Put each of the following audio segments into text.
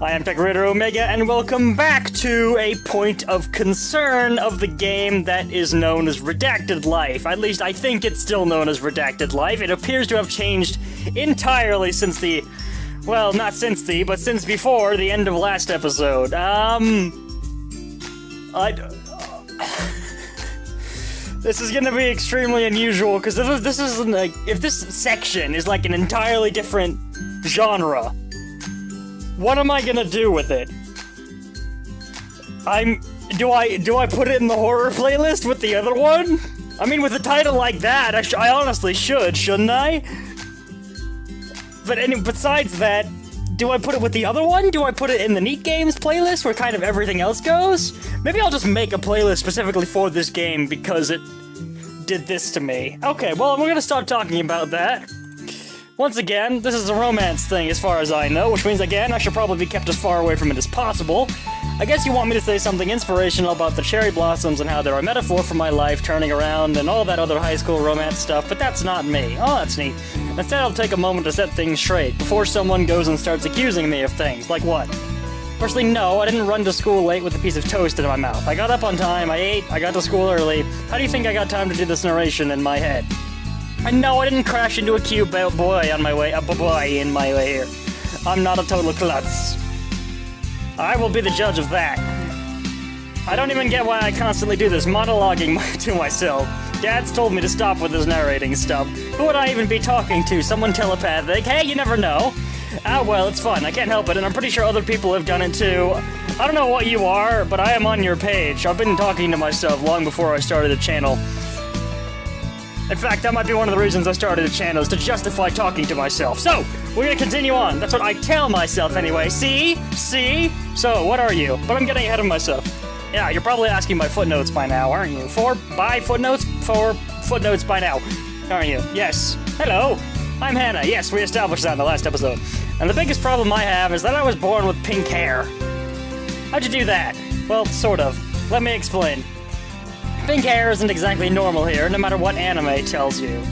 I am Tech Raider Omega, and welcome back to a point of concern of the game that is known as Redacted Life. At least I think it's still known as Redacted Life. It appears to have changed entirely since the... well, not since the, but since before the end of last episode. This is gonna be extremely unusual, because if this section is like an entirely different genre, what am I gonna do with it? Do I put it in the horror playlist with the other one? I mean, with a title like that, I honestly shouldn't I? But besides that, do I put it with the other one? Do I put it in the Neat Games playlist where kind of everything else goes? Maybe I'll just make a playlist specifically for this game because it did this to me. Okay, well, we're gonna start talking about that. Once again, this is a romance thing as far as I know, which means, again, I should probably be kept as far away from it as possible. I guess you want me to say something inspirational about the cherry blossoms and how they're a metaphor for my life turning around and all that other high school romance stuff, but that's not me. Oh, that's neat. Instead, I'll take a moment to set things straight before someone goes and starts accusing me of things. Like what? Firstly, no, I didn't run to school late with a piece of toast in my mouth. I got up on time, I ate, I got to school early. How do you think I got time to do this narration in my head? And no, I didn't crash into a cute boy on my way, in my way here. I'm not a total klutz. I will be the judge of that. I don't even get why I constantly do this monologuing to myself. Dad's told me to stop with this narrating stuff. Who would I even be talking to? Someone telepathic? Hey, you never know. Ah, well, it's fun. I can't help it, and I'm pretty sure other people have done it too. I don't know what you are, but I am on your page. I've been talking to myself long before I started the channel. In fact, that might be one of the reasons I started a channel, is to justify talking to myself. So, we're gonna continue on. That's what I tell myself anyway. See? See? So, what are you? But I'm getting ahead of myself. Yeah, you're probably asking my footnotes by now, aren't you? For footnotes by now, aren't you? Yes. Hello. I'm Hannah. Yes, we established that in the last episode. And the biggest problem I have is that I was born with pink hair. How'd you do that? Well, sort of. Let me explain. Pink hair isn't exactly normal here, no matter what anime tells you.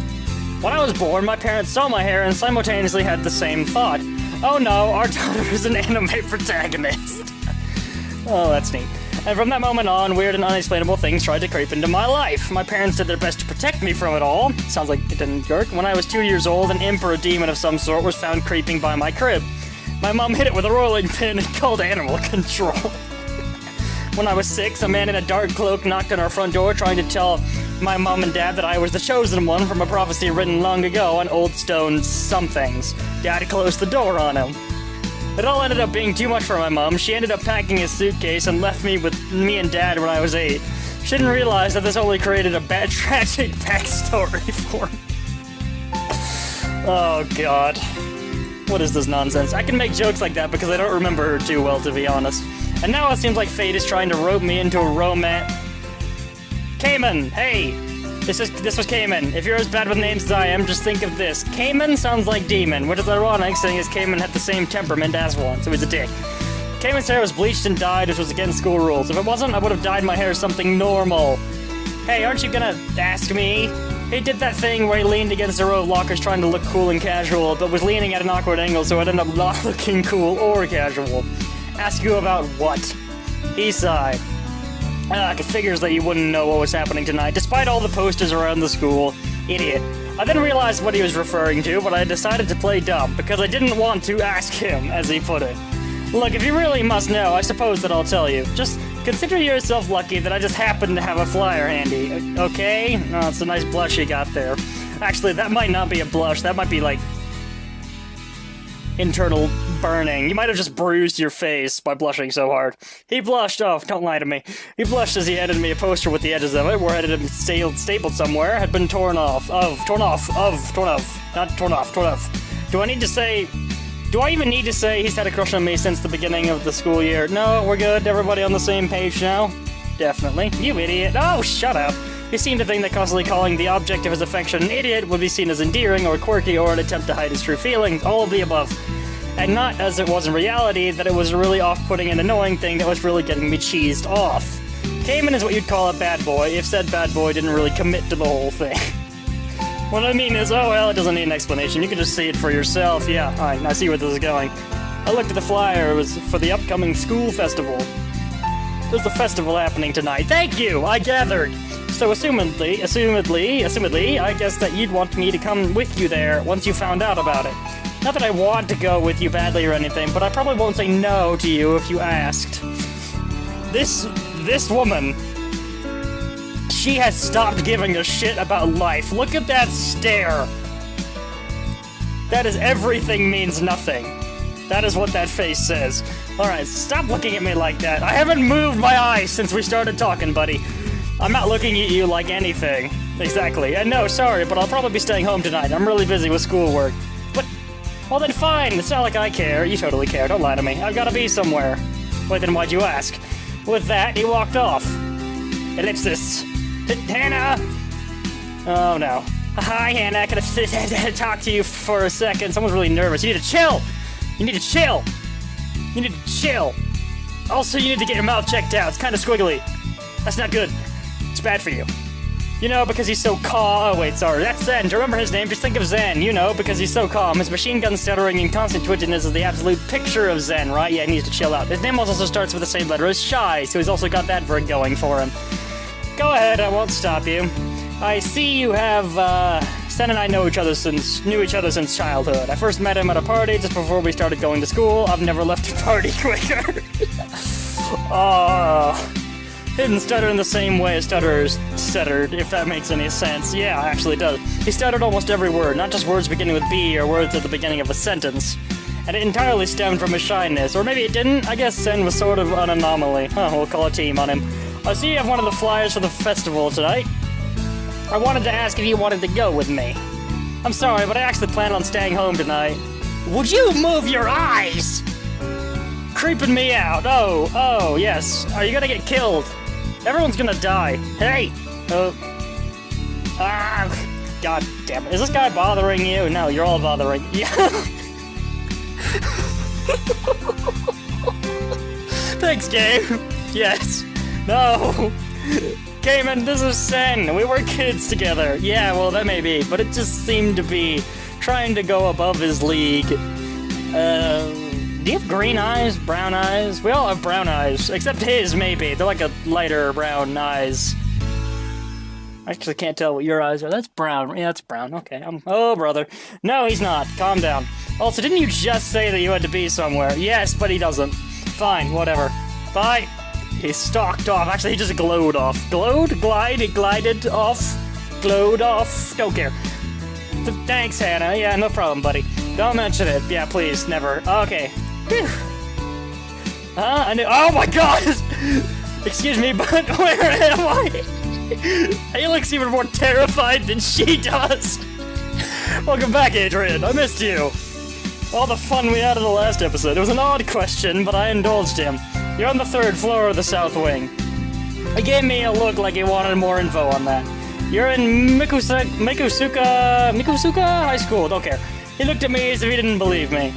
When I was born, my parents saw my hair and simultaneously had the same thought. Oh no, our daughter is an anime protagonist. Oh, that's neat. And from that moment on, weird and unexplainable things tried to creep into my life. My parents did their best to protect me from it all. Sounds like it didn't work. When I was 2 years old, an imp or a demon of some sort was found creeping by my crib. My mom hit it with a rolling pin and called animal control. When I was 6, a man in a dark cloak knocked on our front door trying to tell my mom and dad that I was the chosen one from a prophecy written long ago on old stone somethings. Dad closed the door on him. It all ended up being too much for my mom. She ended up packing his suitcase and left me with me and Dad when I was 8. She didn't realize that this only created a bad, tragic backstory for me. Oh god. What is this nonsense? I can make jokes like that because I don't remember her too well, to be honest. And now it seems like fate is trying to rope me into a romance. Cayman, hey! This was Cayman. If you're as bad with names as I am, just think of this. Cayman sounds like demon, which is ironic, seeing as Cayman had the same temperament as one, so he's a dick. Cayman's hair was bleached and dyed, which was against school rules. If it wasn't, I would have dyed my hair something normal. Hey, aren't you gonna ask me? He did that thing where he leaned against a row of lockers trying to look cool and casual, but was leaning at an awkward angle, so it ended up not looking cool or casual. Ask you about what? He sighed. It figures that you wouldn't know what was happening tonight, despite all the posters around the school. Idiot. I didn't realize what he was referring to, but I decided to play dumb, because I didn't want to ask him, as he put it. Look, if you really must know, I suppose that I'll tell you. Just consider yourself lucky that I just happened to have a flyer handy, okay? Oh, it's a nice blush you got there. Actually, that might not be a blush, that might be like internal burning. You might have just bruised your face by blushing so hard. He blushed. Oh, don't lie to me. He blushed as he handed me a poster with the edges of it, where it had been stapled somewhere, had been torn off. Torn off. Not torn off, torn off. Do I even need to say he's had a crush on me since the beginning of the school year? No, we're good. Everybody on the same page now? Definitely. You idiot. Oh, shut up. He seemed to think that constantly calling the object of his affection an idiot would be seen as endearing or quirky or an attempt to hide his true feelings, all of the above. And not, as it was in reality, that it was a really off-putting and annoying thing that was really getting me cheesed off. Cayman is what you'd call a bad boy, if said bad boy didn't really commit to the whole thing. What I mean is, oh well, it doesn't need an explanation, you can just see it for yourself. Yeah, I see where this is going. I looked at the flyer. It was for the upcoming school festival. There's a festival happening tonight. Thank you, I gathered. So assumedly, I guess that you'd want me to come with you there once you found out about it. Not that I want to go with you badly or anything, but I probably won't say no to you if you asked. This woman, she has stopped giving a shit about life. Look at that stare. That is everything means nothing. That is what that face says. Alright, stop looking at me like that. I haven't moved my eyes since we started talking, buddy. I'm not looking at you like anything. Exactly. And no, sorry, but I'll probably be staying home tonight. I'm really busy with schoolwork. But, well then fine. It's not like I care. You totally care. Don't lie to me. I've gotta be somewhere. Wait, then why'd you ask? With that, he walked off. Ellipsis. Hannah! Oh no. Hi, Hannah. I could have talked to you for a second. Someone's really nervous. You need to chill! You need to chill! You need to chill! Also, you need to get your mouth checked out. It's kind of squiggly. That's not good. It's bad for you. You know, because he's so calm. Oh, wait, sorry. That's Zen. Do you remember his name? Just think of Zen. You know, because he's so calm. His machine gun stuttering and constant twitchiness is the absolute picture of Zen, right? Yeah, he needs to chill out. His name also starts with the same letter as Shy, so he's also got that verb going for him. Go ahead, I won't stop you. I see you have, Zen and I knew each other since childhood. I first met him at a party just before we started going to school. I've never left a party quicker. Didn't stutter in the same way as stutterers stuttered, if that makes any sense. Yeah, actually it does. He stuttered almost every word, not just words beginning with B or words at the beginning of a sentence. And it entirely stemmed from his shyness. Or maybe it didn't? I guess Zen was sort of an anomaly. We'll call a team on him. I see you have one of the flyers for the festival tonight. I wanted to ask if you wanted to go with me. I'm sorry, but I actually plan on staying home tonight. Would you move your eyes? Creeping me out. Oh, yes. Are you gonna get killed? Everyone's gonna die. Hey! God damn it. Is this guy bothering you? No, you're all bothering. Yeah. Thanks, game. Yes. No. Cayman, this is Sen. We were kids together. Yeah, well, that may be, but it just seemed to be trying to go above his league. Do you have green eyes? Brown eyes? We all have brown eyes, except his, maybe. They're like a lighter brown eyes. I actually can't tell what your eyes are. That's brown. Yeah, that's brown. Okay. Oh, brother. No, he's not. Calm down. Also, didn't you just say that you had to be somewhere? Yes, but he doesn't. Fine, whatever. Bye. He stalked off. Actually, he just glowed off. Glowed? Glided off? Glowed off? Don't care. Thanks, Hannah. Yeah, no problem, buddy. Don't mention it. Yeah, please. Never. Okay. Whew. I knew. Oh my god! Excuse me, but where am I? He looks even more terrified than she does. Welcome back, Adrian. I missed you. All the fun we had in the last episode. It was an odd question, but I indulged him. You're on the 3rd floor of the South Wing. He gave me a look like he wanted more info on that. You're in Mikusuka High School. Don't care. He looked at me as if he didn't believe me.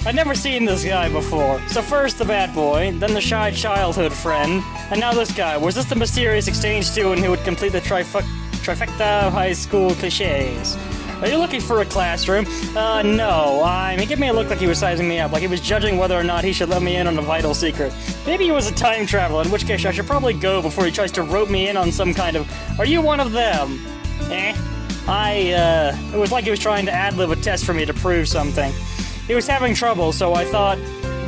I'd never seen this guy before. So first the bad boy, then the shy childhood friend, and now this guy. Was this the mysterious exchange student who would complete the trifecta of high school cliches? Are you looking for a classroom? No. He gave me a look like he was sizing me up, like he was judging whether or not he should let me in on a vital secret. Maybe he was a time traveler, in which case I should probably go before he tries to rope me in on some kind of... Are you one of them? It was like he was trying to ad-lib a test for me to prove something. He was having trouble, so I thought,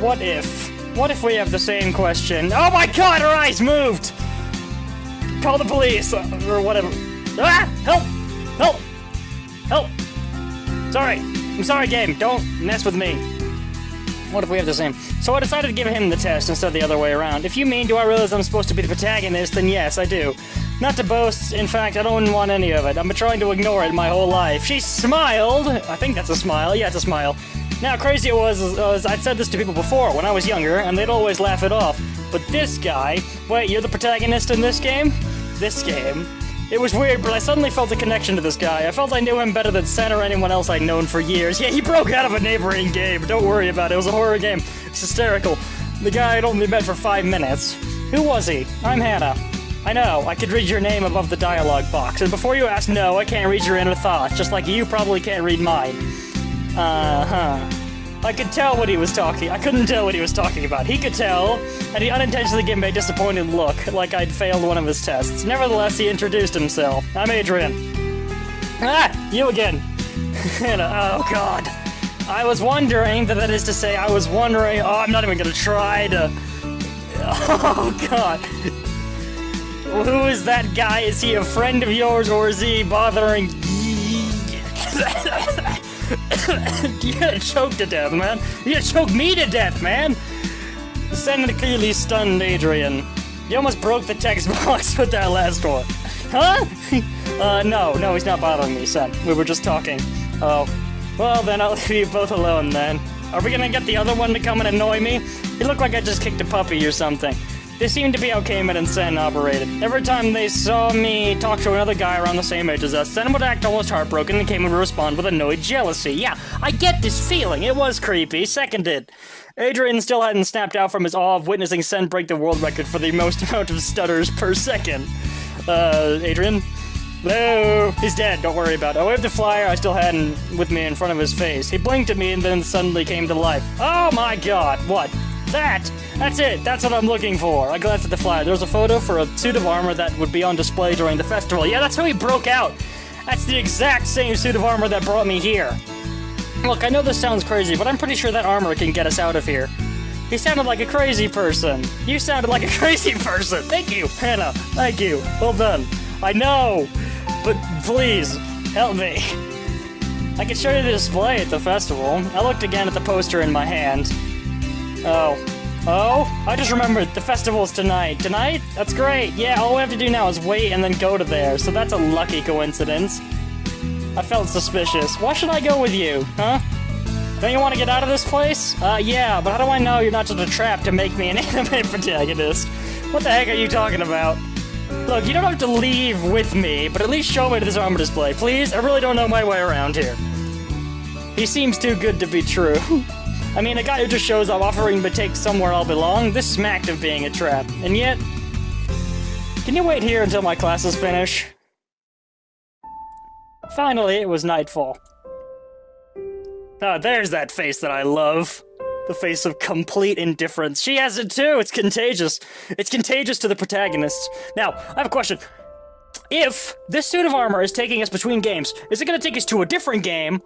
what if? What if we have the same question? Oh my god, her eyes moved! Call the police, or whatever. Ah! Help! Help! Help! Sorry. I'm sorry, game. Don't mess with me. What if we have the same? So I decided to give him the test instead of the other way around. If you mean, do I realize I'm supposed to be the protagonist, then yes, I do. Not to boast, in fact, I don't want any of it. I've been trying to ignore it my whole life. She smiled! I think that's a smile. Yeah, it's a smile. Now, crazy it was I'd said this to people before, when I was younger, and they'd always laugh it off. But this guy... Wait, you're the protagonist in this game? This game. It was weird, but I suddenly felt a connection to this guy. I felt I knew him better than Sen or anyone else I'd known for years. Yeah, he broke out of a neighboring game. Don't worry about it. It was a horror game. It's hysterical. The guy I'd only met for 5 minutes. Who was he? I'm Hannah. I know. I could read your name above the dialogue box. And before you ask, no, I can't read your inner thoughts. Just like you probably can't read mine. I could tell what he was talking. I couldn't tell what he was talking about. He could tell, and he unintentionally gave me a disappointed look, like I'd failed one of his tests. Nevertheless, he introduced himself. I'm Adrian. Ah, you again. Oh God. I was wondering, that is to say, I was wondering. Oh, I'm not even gonna try to. Oh God. Who is that guy? Is he a friend of yours, or is he bothering? You're gonna choke to death, man. You're gonna choke me to death, man. Sen clearly stunned Adrian. You almost broke the text box with that last one. Huh? No, he's not bothering me, Sen. We were just talking. Oh. Well, then I'll leave you both alone, then. Are we gonna get the other one to come and annoy me? It looked like I just kicked a puppy or something. They seemed to be how Cayman and Sen operated. Every time they saw me talk to another guy around the same age as us, Sen would act almost heartbroken and Cayman would respond with annoyed jealousy. Yeah, I get this feeling. It was creepy. Seconded. Adrian still hadn't snapped out from his awe of witnessing Sen break the world record for the most amount of stutters per second. Adrian? Hello? He's dead, don't worry about it. I waved the flyer I still had with me in front of his face. He blinked at me and then suddenly came to life. Oh my God, what? That's it. That's what I'm looking for. I glanced at the flyer. There was a photo for a suit of armor that would be on display during the festival. Yeah, that's how he broke out. That's the exact same suit of armor that brought me here. Look, I know this sounds crazy, but I'm pretty sure that armor can get us out of here. He sounded like a crazy person. You sounded like a crazy person. Thank you, Hannah. Thank you. Well done. I know, but please, help me. I could show you the display at the festival. I looked again at the poster in my hand. Oh, I just remembered, the festival's tonight. Tonight? That's great. Yeah, all we have to do now is wait and then go to there, so that's a lucky coincidence. I felt suspicious. Why should I go with you, huh? Don't you want to get out of this place? Yeah, but how do I know you're not just a trap to make me an anime protagonist? What the heck are you talking about? Look, you don't have to leave with me, but at least show me to this armor display, please? I really don't know my way around here. He seems too good to be true. I mean, a guy who just shows up offering to take somewhere I'll belong, this smacked of being a trap. And yet... Can you wait here until my classes finish? Finally, it was nightfall. Ah, there's that face that I love. The face of complete indifference. She has it too! It's contagious. It's contagious to the protagonists. Now, I have a question. If this suit of armor is taking us between games, is it going to take us to a different game?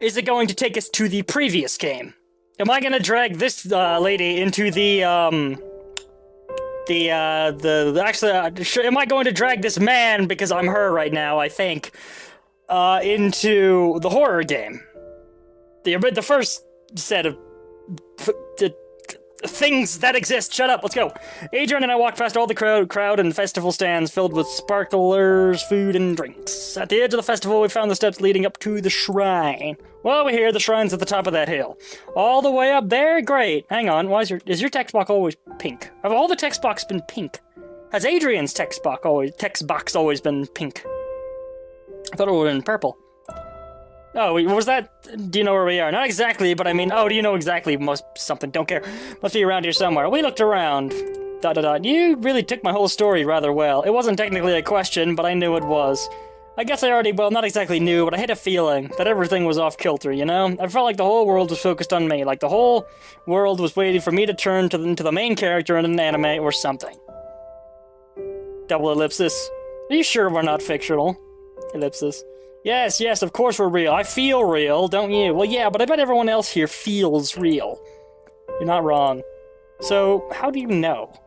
Is it going to take us to the previous game? Am I gonna drag this lady into the am I going to drag this man, because I'm her right now, I think, into the horror game? The first set of things that exist. Shut up, let's go. Adrian and I walked past all the crowd and festival stands filled with sparklers, food, and drinks. At the edge of the festival, we found the steps leading up to the shrine. Well, we hear the shrine's at the top of that hill. All the way up there? Great. Hang on, is your text box always pink? Have all the text box been pink? Has Adrian's text box always been pink? I thought it would have been purple. Oh, was that... Do you know where we are? Not exactly, but I mean... Oh, do you know exactly something? Don't care. Must be around here somewhere. We looked around. ... You really took my whole story rather well. It wasn't technically a question, but I knew it was. I guess I already... Well, not exactly knew, but I had a feeling that everything was off kilter, you know? I felt like the whole world was focused on me. Like the whole world was waiting for me to turn into the main character in an anime or something. Double ellipsis. Are you sure we're not fictional? Ellipsis. Yes, of course we're real. I feel real, don't you? Well, yeah, but I bet everyone else here feels real. You're not wrong. So, how do you know?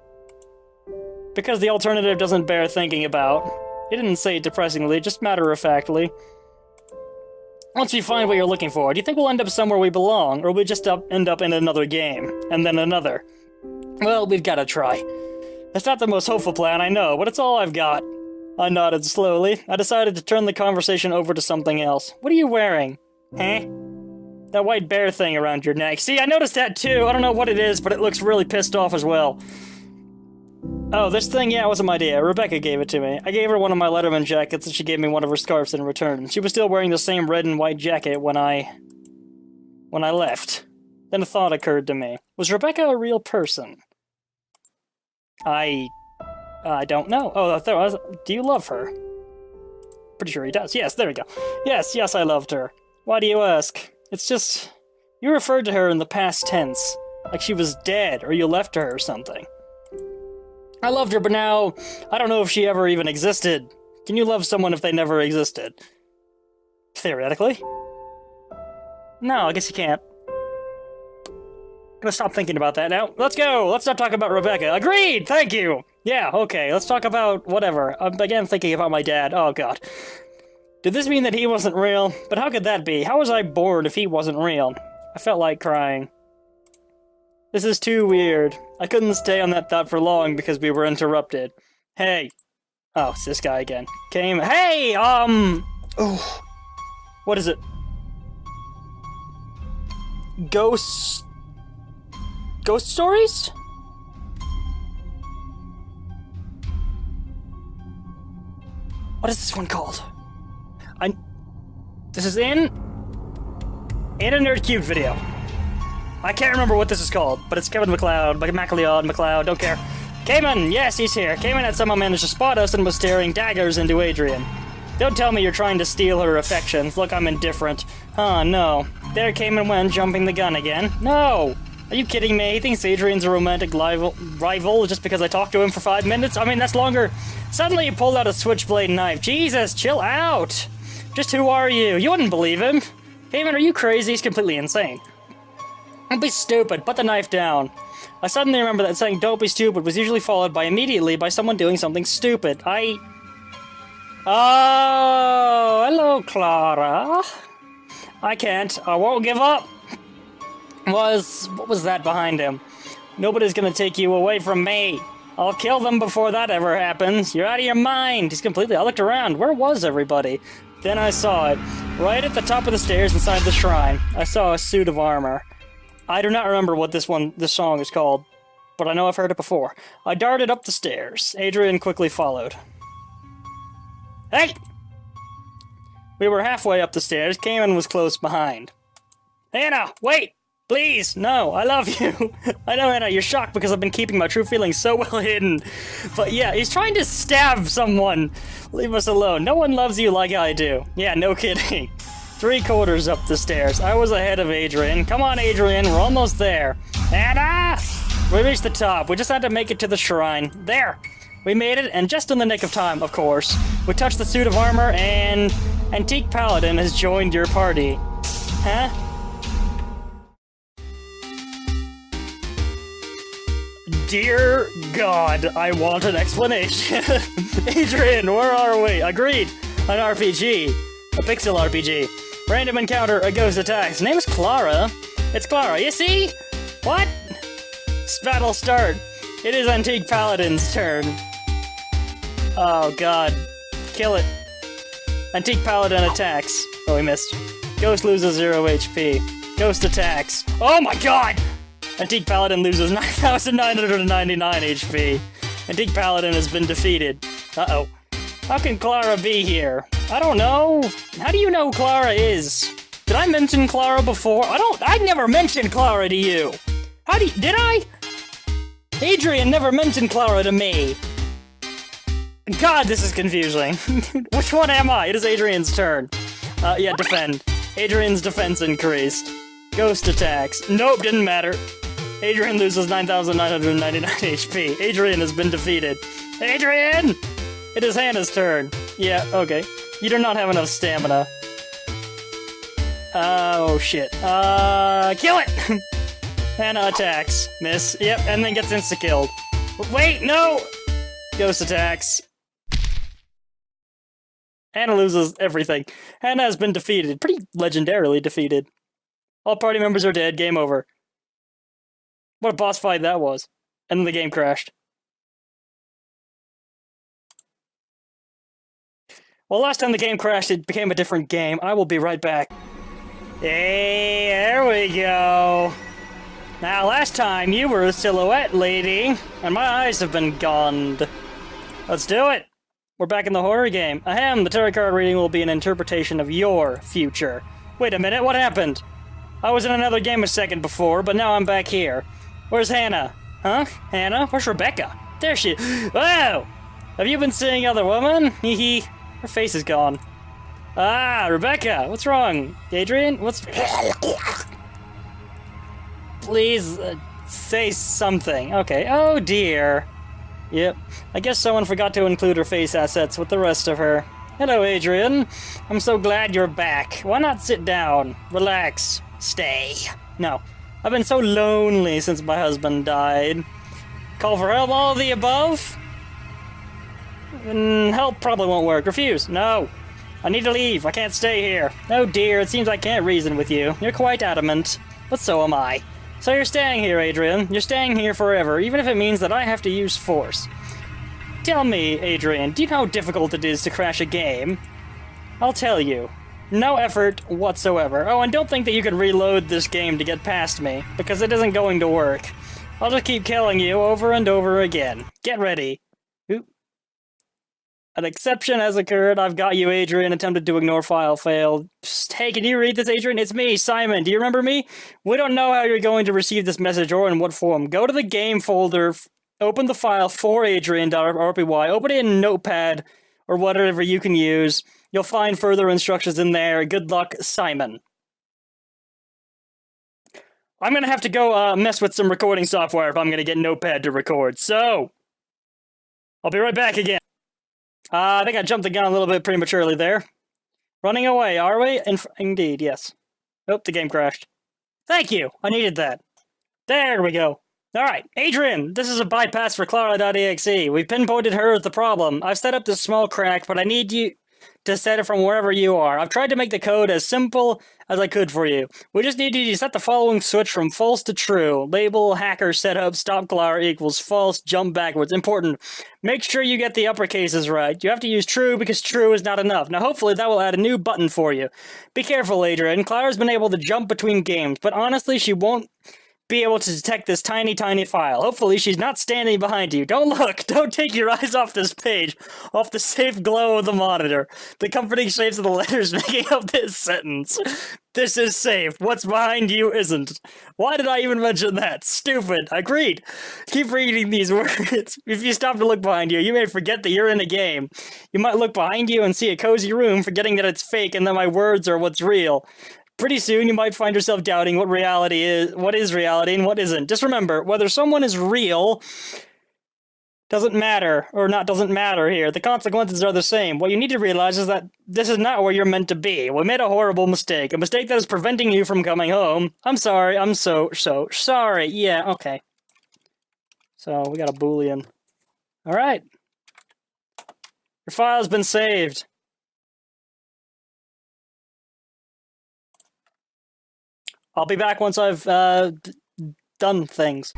Because the alternative doesn't bear thinking about. He didn't say it depressingly, just matter-of-factly. Once we find what you're looking for, do you think we'll end up somewhere we belong, or will we just end up in another game, and then another? Well, we've gotta try. That's not the most hopeful plan, I know, but it's all I've got. I nodded slowly. I decided to turn the conversation over to something else. What are you wearing? Huh? That white bear thing around your neck. See, I noticed that too. I don't know what it is, but it looks really pissed off as well. Oh, this thing? Yeah, it wasn't my idea. Rebecca gave it to me. I gave her one of my Letterman jackets, and she gave me one of her scarves in return. She was still wearing the same red and white jacket when I left. Then a thought occurred to me. Was Rebecca a real person? I don't know. Oh, do you love her? Pretty sure he does. Yes, there we go. Yes, I loved her. Why do you ask? It's just... You referred to her in the past tense, like she was dead or you left her or something. I loved her, but now I don't know if she ever even existed. Can you love someone if they never existed? Theoretically? No, I guess you can't. Gonna stop thinking about that now. Let's go! Let's not talk about Rebecca. Agreed! Thank you! Yeah, okay, let's talk about whatever. I'm again thinking about my dad. Oh god. Did this mean that he wasn't real? But how could that be? How was I bored if he wasn't real? I felt like crying. This is too weird. I couldn't stay on that thought for long because we were interrupted. Hey. Oh, it's this guy again. Hey, oh. What is it? Ghost stories? What is this one called? This is in a Nerd Cube video. I can't remember what this is called, but it's Kevin MacLeod, don't care. Cayman, yes, he's here. Cayman had somehow managed to spot us and was staring daggers into Adrian. Don't tell me you're trying to steal her affections. Look, I'm indifferent. Huh, no. There Cayman went, jumping the gun again. No! Are you kidding me? He thinks Adrian's a romantic rival just because I talked to him for 5 minutes? I mean, that's longer. Suddenly he pulled out a switchblade knife. Jesus, chill out! Just who are you? You wouldn't believe him. Cayman, are you crazy? He's completely insane. Don't be stupid. Put the knife down. I suddenly remember that saying don't be stupid was usually followed immediately by someone doing something stupid. Oh, hello, Clara. I can't. I won't give up. What was that behind him? Nobody's gonna take you away from me. I'll kill them before that ever happens. You're out of your mind. I looked around. Where was everybody? Then I saw it. Right at the top of the stairs inside the shrine. I saw a suit of armor. I do not remember what this song is called, but I know I've heard it before. I darted up the stairs. Adrian quickly followed. Hey! We were halfway up the stairs. Cayman was close behind. Hannah, wait! Please! No, I love you! I know, Hannah, you're shocked because I've been keeping my true feelings so well hidden. But yeah, he's trying to stab someone. Leave us alone. No one loves you like I do. Yeah, no kidding. 3/4 up the stairs. I was ahead of Adrian. Come on, Adrian, we're almost there. Hannah! We reached the top. We just had to make it to the shrine. There! We made it, and just in the nick of time, of course. We touched the suit of armor, and Antique Paladin has joined your party. Huh? Dear God, I want an explanation. Adrian, where are we? Agreed. An RPG. A pixel RPG. Random encounter, a ghost attacks. Name is Clara. It's Clara, you see? What? Battle start. It is Antique Paladin's turn. Oh god. Kill it. Antique Paladin attacks. Oh, he missed. Ghost loses 0 HP. Ghost attacks. Oh my god! Antique Paladin loses 9,999 HP. Antique Paladin has been defeated. Uh-oh. How can Clara be here? I don't know. How do you know who Clara is? Did I mention Clara before? I never mentioned Clara to you. Did I? Adrian never mentioned Clara to me. God, this is confusing. Which one am I? It is Adrian's turn. Yeah, defend. Adrian's defense increased. Ghost attacks. Nope, didn't matter. Adrian loses 9,999 HP. Adrian has been defeated. Adrian! It is Hannah's turn. Yeah, okay. You do not have enough stamina. Oh, shit. Kill it! Hannah attacks. Miss. Yep, and then gets insta-killed. Wait, no! Ghost attacks. Hannah loses everything. Hannah has been defeated. Pretty legendarily defeated. All party members are dead. Game over. What a boss fight that was. And then the game crashed. Well, last time the game crashed, it became a different game. I will be right back. Hey, there we go. Now, last time you were a silhouette lady, and my eyes have been gonned. Let's do it. We're back in the horror game. Ahem, the tarot card reading will be an interpretation of your future. Wait a minute, what happened? I was in another game a second before, but now I'm back here. Where's Hannah? Huh? Hannah? Where's Rebecca? There she is. Whoa! Have you been seeing other women? Hee hee. Her face is gone. Ah, Rebecca, what's wrong? Adrian, what's... Please, say something. Okay, oh dear. Yep, I guess someone forgot to include her face assets with the rest of her. Hello, Adrian. I'm so glad you're back. Why not sit down, relax, stay? No, I've been so lonely since my husband died. Call for help, all of the above? Help probably won't work. Refuse. No. I need to leave. I can't stay here. Oh dear, it seems I can't reason with you. You're quite adamant. But so am I. So you're staying here, Adrian. You're staying here forever, even if it means that I have to use force. Tell me, Adrian, do you know how difficult it is to crash a game? I'll tell you. No effort whatsoever. Oh, and don't think that you can reload this game to get past me, because it isn't going to work. I'll just keep killing you over and over again. Get ready. Oop. An exception has occurred. I've got you, Adrian. Attempted to ignore file failed. Psst, hey, can you read this, Adrian? It's me, Simon. Do you remember me? We don't know how you're going to receive this message or in what form. Go to the game folder, open the file for Adrian.rpy, open it in Notepad or whatever you can use. You'll find further instructions in there. Good luck, Simon. I'm going to have to go mess with some recording software if I'm going to get Notepad to record. So, I'll be right back again. I think I jumped the gun a little bit prematurely there. Running away, are we? Indeed, yes. Oh, the game crashed. Thank you! I needed that. There we go. Alright, Adrian, this is a bypass for Clara.exe. We've pinpointed her as the problem. I've set up this small crack, but I need you to set it from wherever you are. I've tried to make the code as simple as I could for you. We just need you to set the following switch from false to true. Label hacker setup stop Clara equals false, jump backwards. Important. Make sure you get the upper cases right. You have to use true because true is not enough. Now hopefully that will add a new button for you. Be careful, Adrian. Clara's been able to jump between games, but honestly she won't be able to detect this tiny file. Hopefully she's not standing behind you. Don't look! Don't take your eyes off this page, off the safe glow of the monitor, the comforting shapes of the letters making up this sentence. This is safe. What's behind you isn't. Why did I even mention that? Stupid. Agreed. Keep reading these words. If you stop to look behind you, you may forget that you're in a game. You might look behind you and see a cozy room, forgetting that it's fake and that my words are what's real. Pretty soon, you might find yourself doubting what reality is, what is reality and what isn't. Just remember, whether someone is real doesn't matter, or not doesn't matter here. The consequences are the same. What you need to realize is that this is not where you're meant to be. We made a horrible mistake, a mistake that is preventing you from coming home. I'm sorry, I'm so sorry. Yeah, okay. So, we got a Boolean. Alright. Your file's been saved. I'll be back once I've done things.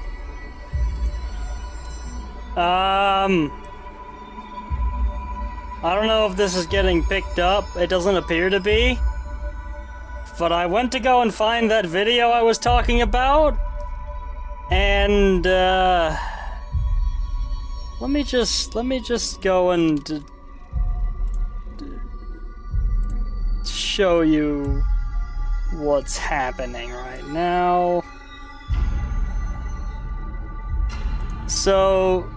I don't know if this is getting picked up. It doesn't appear to be. But I went to go and find that video I was talking about. And, let me just go and show you what's happening right now. So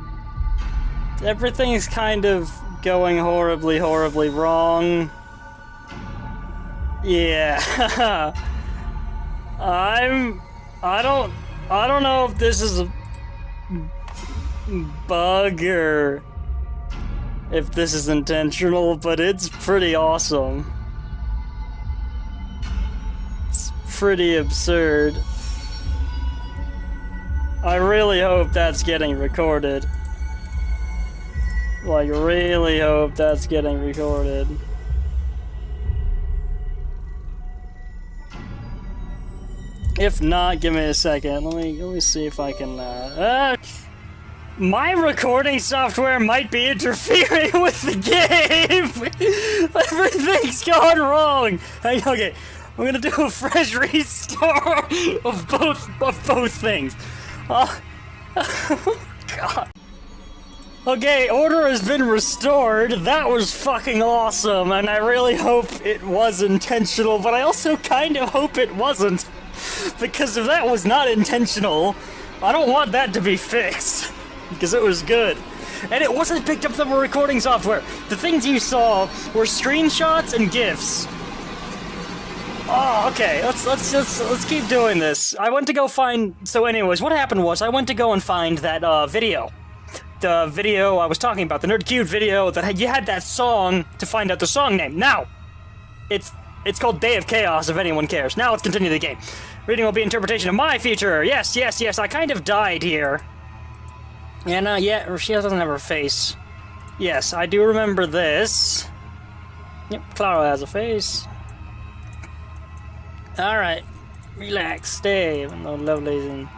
everything's kind of going horribly wrong. Yeah. I don't know if this is a bug or if this is intentional, but it's pretty awesome. Pretty absurd. I really hope that's getting recorded. Like, really hope that's getting recorded. If not, give me a second. Let me see if I can, my recording software might be interfering with the game! Everything's gone wrong! Okay. I'm gonna do a fresh restart of both things. Oh, God. Okay, order has been restored. That was fucking awesome, and I really hope it was intentional, but I also kind of hope it wasn't. Because if that was not intentional, I don't want that to be fixed. Because it was good. And it wasn't picked up from a recording software. The things you saw were screenshots and GIFs. Oh, okay. Let's keep doing this. I went to go find. So, anyways, what happened was I went to go and find that video. The video I was talking about, the Nerd Cube video that you had that song to find out the song name. Now, it's called Day of Chaos. If anyone cares. Now let's continue the game. Reading will be interpretation of my future. Yes. I kind of died here. And yeah, she doesn't have her face. Yes, I do remember this. Yep, Clara has a face. Alright. Relax, stay, even though lovely's and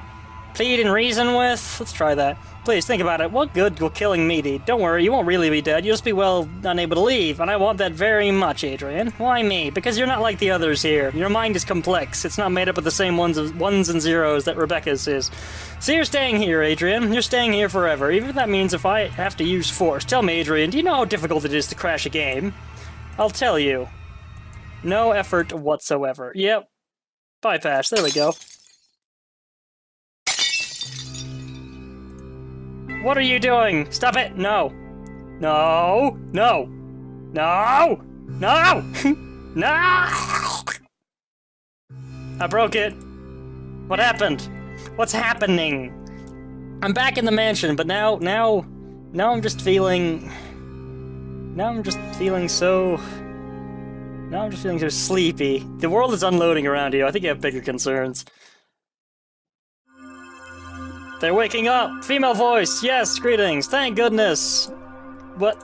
plead and reason with. Let's try that. Please, think about it. What good will killing me do? Don't worry, you won't really be dead. You'll just be, well, unable to leave. And I want that very much, Adrian. Why me? Because you're not like the others here. Your mind is complex. It's not made up of the same ones and zeros that Rebecca's is. So you're staying here, Adrian. You're staying here forever. Even if that means if I have to use force. Tell me, Adrian, do you know how difficult it is to crash a game? I'll tell you. No effort whatsoever. Yep. Bypass. There we go. What are you doing? Stop it! No. No! No! No! No! No! I broke it. What happened? What's happening? I'm back in the mansion, but now I'm just feeling... Now I'm just feeling so sleepy. The world is unloading around you. I think you have bigger concerns. They're waking up! Female voice! Yes, greetings! Thank goodness! What?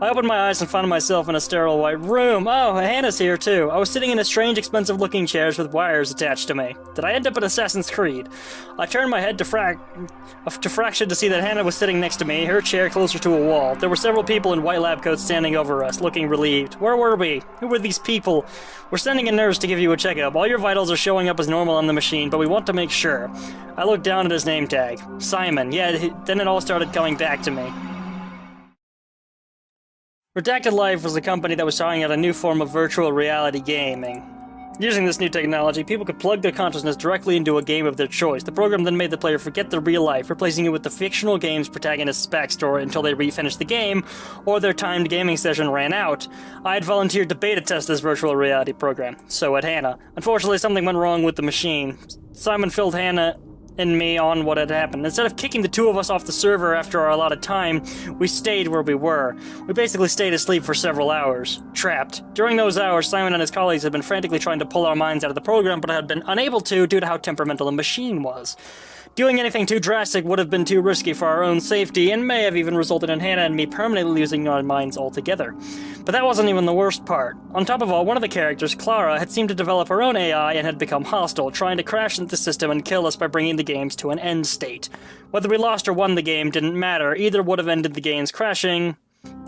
I opened my eyes and found myself in a sterile white room. Oh, Hannah's here too. I was sitting in a strange, expensive-looking chairs with wires attached to me. Did I end up in Assassin's Creed? I turned my head to fraction to see that Hannah was sitting next to me, her chair closer to a wall. There were several people in white lab coats standing over us, looking relieved. Where were we? Who were these people? We're sending a nurse to give you a checkup. All your vitals are showing up as normal on the machine, but we want to make sure. I looked down at his name tag. Simon. Yeah, then it all started coming back to me. Redacted Life was a company that was trying out a new form of virtual reality gaming. Using this new technology, people could plug their consciousness directly into a game of their choice. The program then made the player forget their real life, replacing it with the fictional game's protagonist's backstory until they finished the game, or their timed gaming session ran out. I had volunteered to beta test this virtual reality program. So had Hannah. Unfortunately, something went wrong with the machine. Simon filled Hannah and me on what had happened. Instead of kicking the two of us off the server after our allotted time, we stayed where we were. We basically stayed asleep for several hours, trapped. During those hours, Simon and his colleagues had been frantically trying to pull our minds out of the program, but had been unable to due to how temperamental the machine was. Doing anything too drastic would have been too risky for our own safety, and may have even resulted in Hannah and me permanently losing our minds altogether. But that wasn't even the worst part. On top of all, one of the characters, Clara, had seemed to develop her own AI and had become hostile, trying to crash into the system and kill us by bringing the games to an end state. Whether we lost or won the game didn't matter, either would have ended the games crashing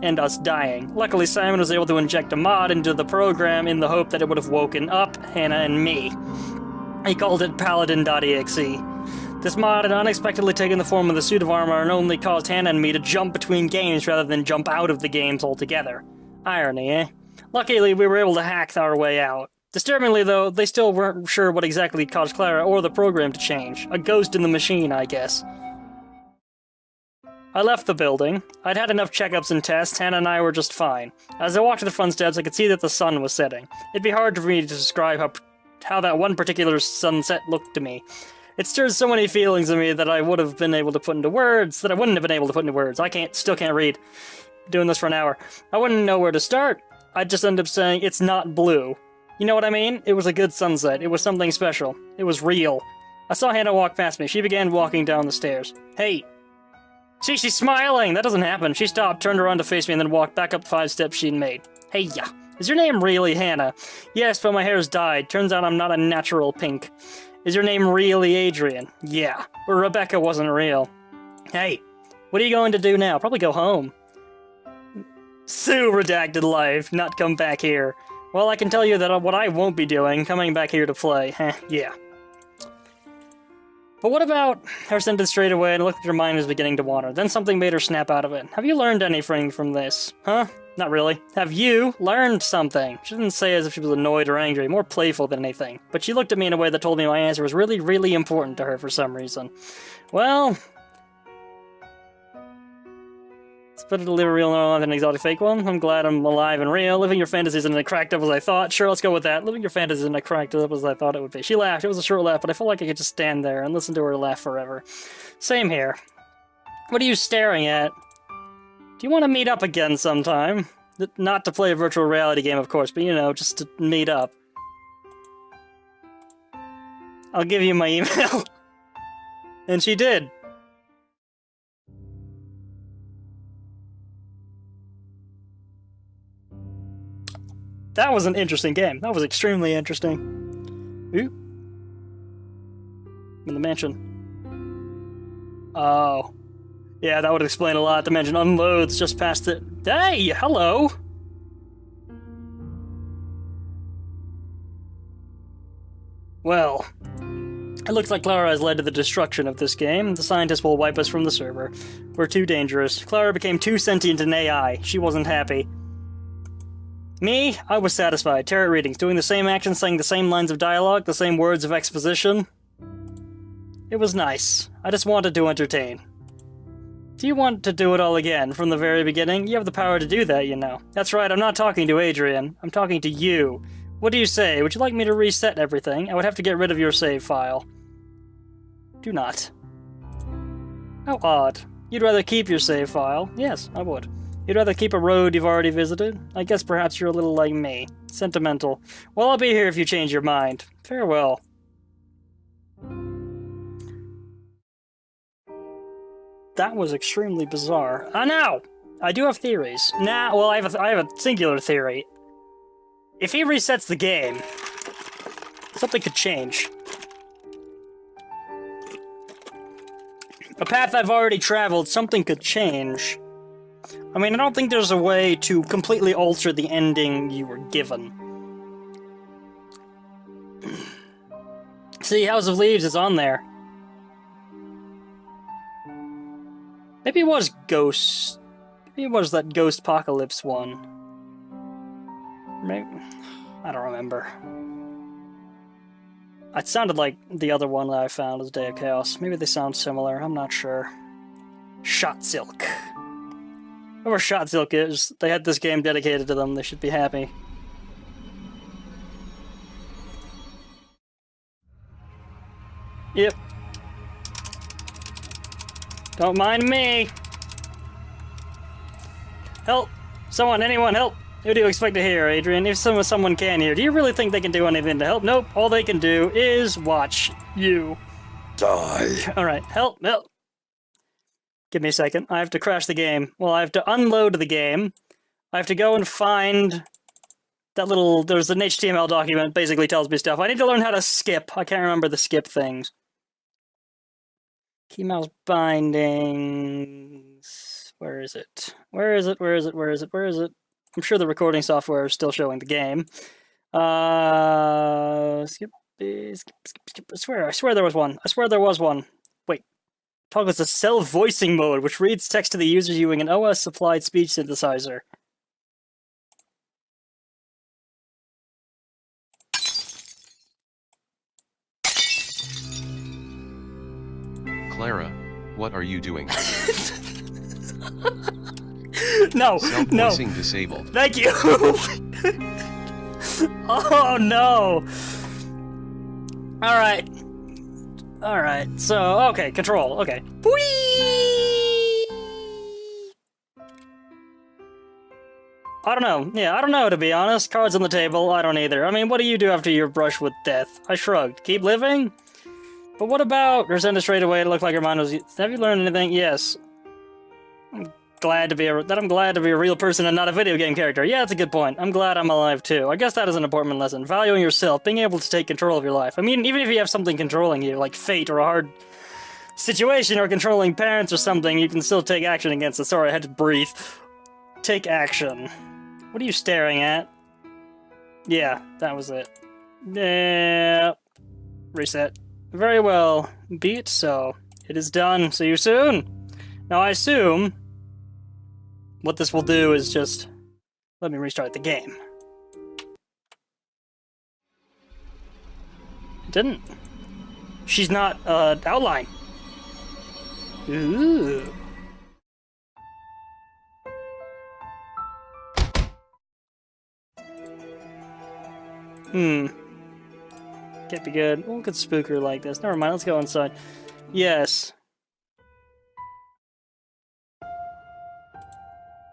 and us dying. Luckily, Simon was able to inject a mod into the program in the hope that it would have woken up Hannah and me. He called it Paladin.exe. This mod had unexpectedly taken the form of the suit of armor and only caused Hannah and me to jump between games rather than jump out of the games altogether. Irony, eh? Luckily, we were able to hack our way out. Disturbingly, though, they still weren't sure what exactly caused Clara or the program to change. A ghost in the machine, I guess. I left the building. I'd had enough checkups and tests. Hannah and I were just fine. As I walked to the front steps, I could see that the sun was setting. It'd be hard for me to describe how that one particular sunset looked to me. It stirred so many feelings in me that I would have been able to put into words, that I wouldn't have been able to put into words. Still can't read. Doing this for an hour. I wouldn't know where to start. I'd just end up saying, it's not blue. You know what I mean? It was a good sunset. It was something special. It was real. I saw Hannah walk past me. She began walking down the stairs. Hey. See, she's smiling! That doesn't happen. She stopped, turned around to face me, and then walked back up the 5 steps she'd made. Hey, ya. Is your name really Hannah? Yes, but my hair's dyed. Turns out I'm not a natural pink. Is your name really Adrian? Yeah, but Rebecca wasn't real. Hey, what are you going to do now? Probably go home. Sue Redacted Life, not come back here. Well, I can tell you that what I won't be doing, coming back here to play. Yeah. But what about... Her sentence straight away and looked like her mind was beginning to wander. Then something made her snap out of it. Have you learned anything from this? Huh? Not really. Have you learned something? She didn't say as if she was annoyed or angry, more playful than anything. But she looked at me in a way that told me my answer was really, really important to her for some reason. Well... It's better to live a real normal life than an exotic fake one. I'm glad I'm alive and real. Living your fantasies isn't as cracked up as I thought. Sure, let's go with that. Living your fantasies isn't as cracked up as I thought it would be. She laughed. It was a short laugh, but I felt like I could just stand there and listen to her laugh forever. Same here. What are you staring at? Do you want to meet up again sometime? Not to play a virtual reality game, of course, but, you know, just to meet up. I'll give you my email. And she did. That was an interesting game. That was extremely interesting. Ooh. In the mansion. Oh. Yeah, that would explain a lot. The mansion unloads just past it. Hey, hello! Well, it looks like Clara has led to the destruction of this game. The scientists will wipe us from the server. We're too dangerous. Clara became too sentient an AI. She wasn't happy. Me? I was satisfied. Tarot readings, doing the same actions, saying the same lines of dialogue, the same words of exposition. It was nice. I just wanted to entertain. Do you want to do it all again, from the very beginning? You have the power to do that, you know. That's right, I'm not talking to Adrian. I'm talking to you. What do you say? Would you like me to reset everything? I would have to get rid of your save file. Do not. How odd. You'd rather keep your save file? Yes, I would. You'd rather keep a road you've already visited? I guess perhaps you're a little like me. Sentimental. Well, I'll be here if you change your mind. Farewell. That was extremely bizarre. Now! I do have theories. Well, I have a singular theory. If he resets the game, something could change. A path I've already traveled, something could change. I mean, I don't think there's a way to completely alter the ending you were given. See, House of Leaves is on there. Maybe it was Ghost. Maybe it was that Ghost Apocalypse one. Maybe, I don't remember. It sounded like the other one that I found was Day of Chaos. Maybe they sound similar, I'm not sure. Shot Silk. Whoever Shot Silk is, they had this game dedicated to them, they should be happy. Yep. Don't mind me. Help! Someone, anyone, help! Who do you expect to hear, Adrian? If someone can hear, do you really think they can do anything to help? Nope, all they can do is watch you die. Alright, help. Give me a second. I have to crash the game. Well, I have to unload the game. I have to go and find that little... There's an HTML document, basically tells me stuff. I need to learn how to skip. I can't remember the skip things. Key mouse bindings... Where is it? Where is it? I'm sure the recording software is still showing the game. Skip. I swear there was one. Wait. Toggles the self-voicing mode, which reads text to the user using an OS-supplied speech synthesizer. Clara, what are you doing? No, Self-voicing disabled. Thank you. Oh no. All right. So, okay, control. Okay. Whee! I don't know. Yeah, I don't know, to be honest. Cards on the table, I don't either. I mean, what do you do after your brush with death? I shrugged. Keep living? But what about... Resent it straight away, it looked like her mind was... Have you learned anything? Yes. I'm glad to be a real person and not a video game character. Yeah, that's a good point. I'm glad I'm alive, too. I guess that is an important lesson. Valuing yourself, being able to take control of your life. I mean, even if you have something controlling you, like fate or a hard situation or controlling parents or something, you can still take action against it. Sorry, I had to breathe. Take action. What are you staring at? Yeah, that was it. Yeah. Reset. Very well. Be it so. It is done. See you soon. Now, I assume what this will do is just let me restart the game. It didn't. She's not outline. Ooh. Can't be good. What could spook her like this? Never mind, let's go inside. Yes.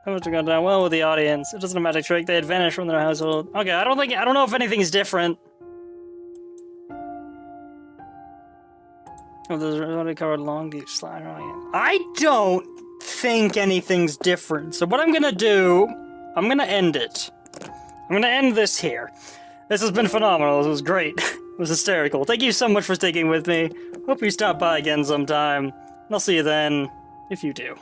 How much have gone down well with the audience? It doesn't a magic trick. They had vanished from their household. Okay, I don't know if anything's different. Oh, there's already covered long, deep slide. I don't think anything's different. So what I'm gonna do, I'm gonna end it. I'm gonna end this here. This has been phenomenal. This was great. It was hysterical. Thank you so much for sticking with me. Hope you stop by again sometime. And I'll see you then, if you do.